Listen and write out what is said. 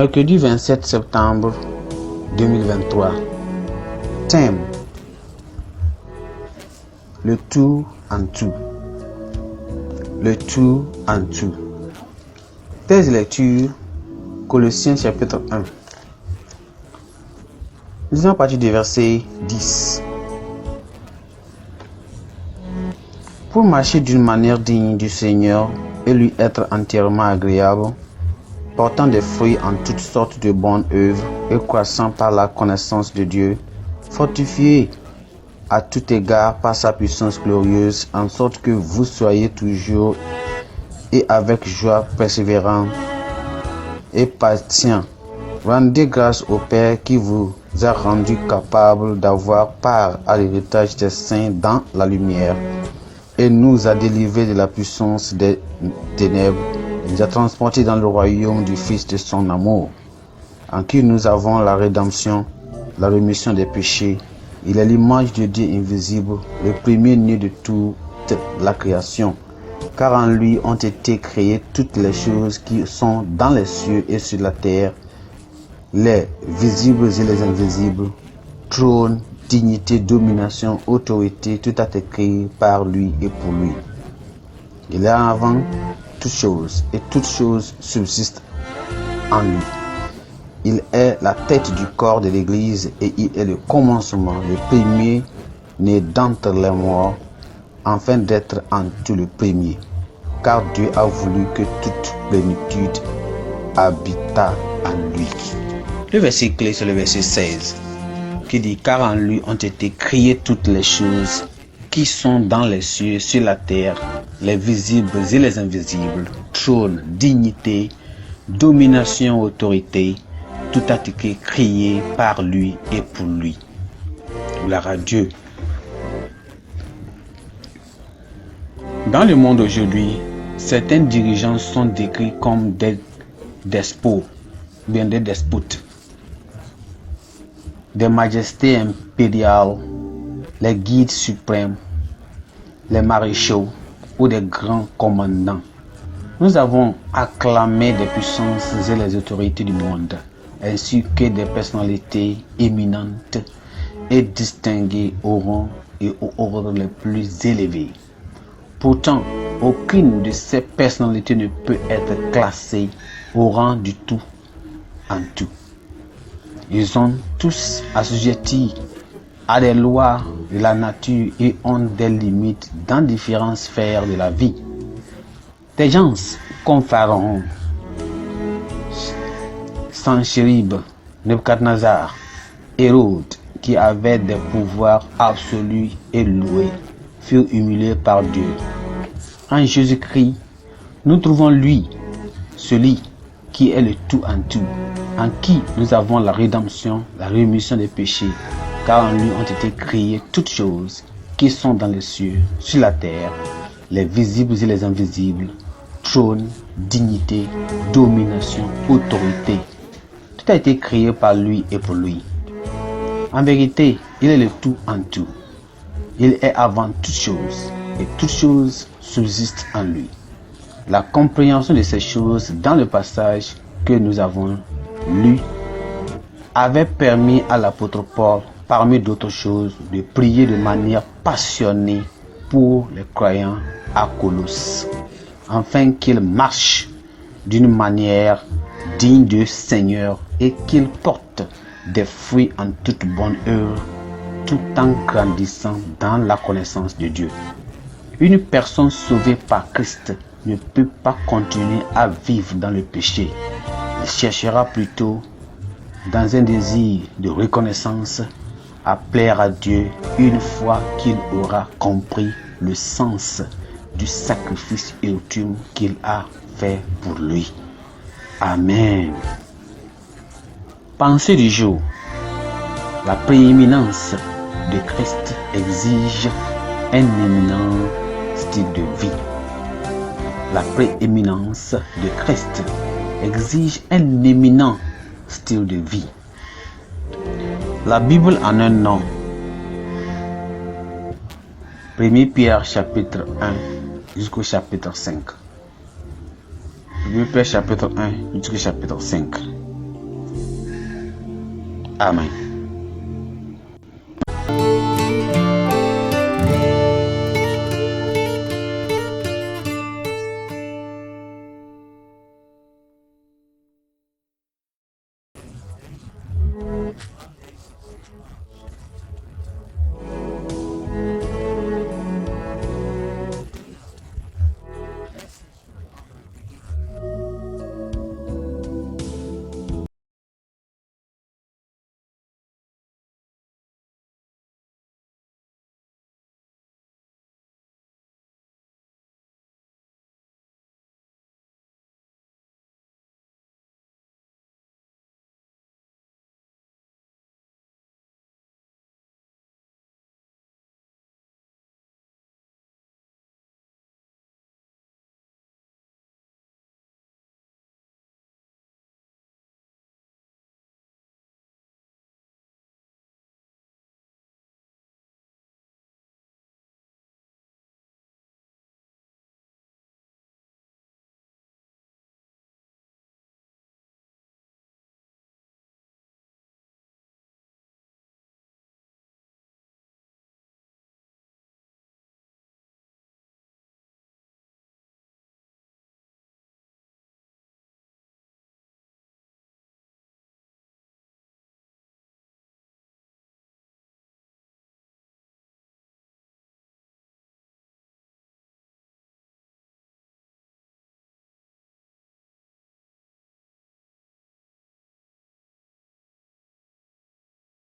Mercredi 27 septembre 2023. Thème: le tout en tout. Le tout en tout. Thèse de lecture: Colossiens chapitre 1. Lisons à partir du verset 10. Pour marcher d'une manière digne du Seigneur et lui être entièrement agréable, portant des fruits en toutes sortes de bonnes œuvres et croissant par la connaissance de Dieu, fortifié à tout égard par sa puissance glorieuse, en sorte que vous soyez toujours et avec joie persévérant et patient. Rendez grâce au Père qui vous a rendu capable d'avoir part à l'héritage des saints dans la lumière, et nous a délivrés de la puissance des ténèbres, et nous a transportés dans le royaume du Fils de son amour, en qui nous avons la rédemption, la rémission des péchés. Il est l'image de Dieu invisible, le premier-né de toute la création, car en lui ont été créées toutes les choses qui sont dans les cieux et sur la terre, les visibles et les invisibles, trône, dignité, domination, autorité, tout a été créé par lui et pour lui. Il est avant toutes choses, et toutes choses subsistent en lui. Il est la tête du corps de l'Église, et il est le commencement, le premier-né d'entre les morts, afin d'être en tout le premier. Car Dieu a voulu que toute plénitude habitât en lui. Le verset clé, c'est le verset 16, qui dit: car en lui ont été créées toutes les choses qui sont dans les cieux, sur la terre, les visibles et les invisibles, trône, dignité, domination, autorité, tout a été créé par lui et pour lui. Gloire à Dieu. Dans le monde aujourd'hui, certains dirigeants sont décrits comme des despots, bien des despotes, des majestés impériales, les guides suprêmes, les maréchaux ou des grands commandants. Nous avons acclamé des puissances et les autorités du monde, ainsi que des personnalités éminentes et distinguées au rang et au ordre les plus élevés. Pourtant, aucune de ces personnalités ne peut être classée au rang du tout en tout. Ils sont tous assujettis à des lois de la nature et ont des limites dans différentes sphères de la vie. Des gens comme Pharaon, Sanchérib, Nebuchadnezzar, Hérode, qui avaient des pouvoirs absolus et loués, furent humiliés par Dieu. En Jésus-Christ, nous trouvons lui, celui qui est le tout en tout, en qui nous avons la rédemption, la rémission des péchés, car en lui ont été créées toutes choses qui sont dans les cieux, sur la terre, les visibles et les invisibles, trône, dignité, domination, autorité. Tout a été créé par lui et pour lui. En vérité, il est le tout en tout. Il est avant toutes choses, et toutes choses subsistent en lui. La compréhension de ces choses dans le passage que nous avons lu avait permis à l'apôtre Paul, parmi d'autres choses, de prier de manière passionnée pour les croyants à Colosse, afin qu'ils marchent d'une manière digne du Seigneur et qu'ils portent des fruits en toute bonne œuvre, tout en grandissant dans la connaissance de Dieu. Une personne sauvée par Christ ne peut pas continuer à vivre dans le péché. Il cherchera plutôt, dans un désir de reconnaissance, à plaire à Dieu une fois qu'il aura compris le sens du sacrifice ultime qu'il a fait pour lui. Amen. Pensée du jour. La prééminence de Christ exige un éminent style de vie. La prééminence de Christ exige un éminent style de vie. La Bible en un nom. 1 Pierre chapitre 1 jusqu'au chapitre 5. 1 Pierre chapitre 1 jusqu'au chapitre 5. Amen.